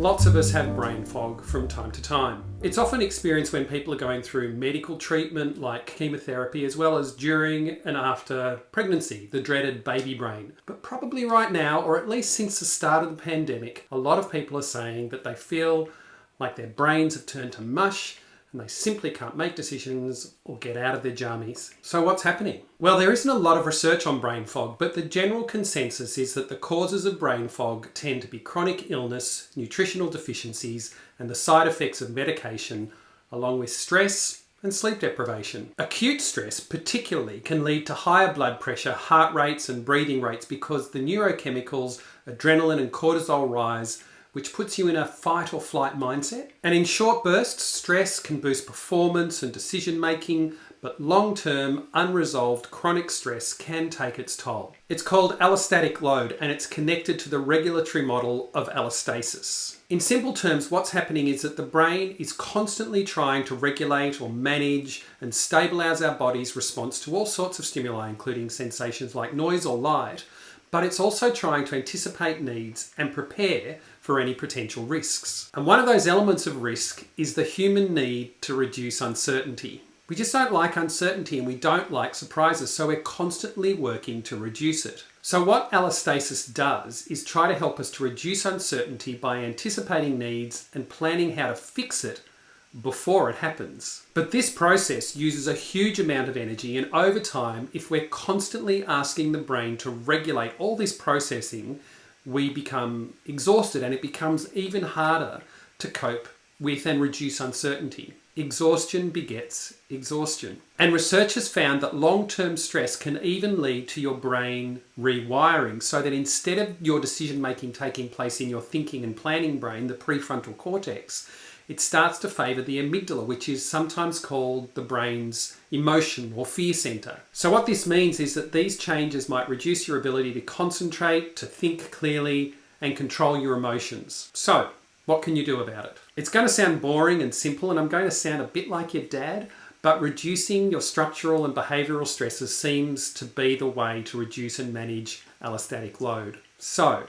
Lots of us have brain fog from time to time. It's often experienced when people are going through medical treatment like chemotherapy, as well as during and after pregnancy, the dreaded baby brain. But probably right now, or at least since the start of the pandemic, a lot of people are saying that they feel like their brains have turned to mush and they simply can't make decisions or get out of their jarmies. So what's happening? Well, there isn't a lot of research on brain fog, but the general consensus is that the causes of brain fog tend to be chronic illness, nutritional deficiencies, and the side effects of medication, along with stress and sleep deprivation. Acute stress particularly can lead to higher blood pressure, heart rates, and breathing rates because the neurochemicals adrenaline and cortisol rise, which puts you in a fight or flight mindset. And in short bursts, stress can boost performance and decision making, but long-term, unresolved chronic stress can take its toll. It's called allostatic load, and it's connected to the regulatory model of allostasis. In simple terms, what's happening is that the brain is constantly trying to regulate or manage and stabilize our body's response to all sorts of stimuli, including sensations like noise or light, but it's also trying to anticipate needs and prepare for any potential risks. And one of those elements of risk is the human need to reduce uncertainty. We just don't like uncertainty and we don't like surprises, so we're constantly working to reduce it. So what allostasis does is try to help us to reduce uncertainty by anticipating needs and planning how to fix it before it happens. But this process uses a huge amount of energy, and over time, if we're constantly asking the brain to regulate all this processing, we become exhausted and it becomes even harder to cope with and reduce uncertainty. Exhaustion begets exhaustion. And research has found that long-term stress can even lead to your brain rewiring, so that instead of your decision-making taking place in your thinking and planning brain, the prefrontal cortex, it starts to favour the amygdala, which is sometimes called the brain's emotion or fear centre. So what this means is that these changes might reduce your ability to concentrate, to think clearly, and control your emotions. So, what can you do about it? It's going to sound boring and simple, and I'm going to sound a bit like your dad, but reducing your structural and behavioural stresses seems to be the way to reduce and manage allostatic load. So,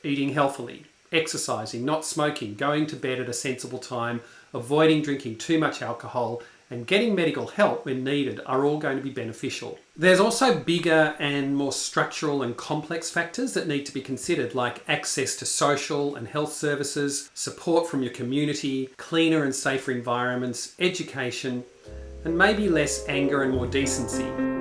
eating healthily, exercising, not smoking, going to bed at a sensible time, avoiding drinking too much alcohol, and getting medical help when needed are all going to be beneficial. There's also bigger and more structural and complex factors that need to be considered, like access to social and health services, support from your community, cleaner and safer environments, education, and maybe less anger and more decency.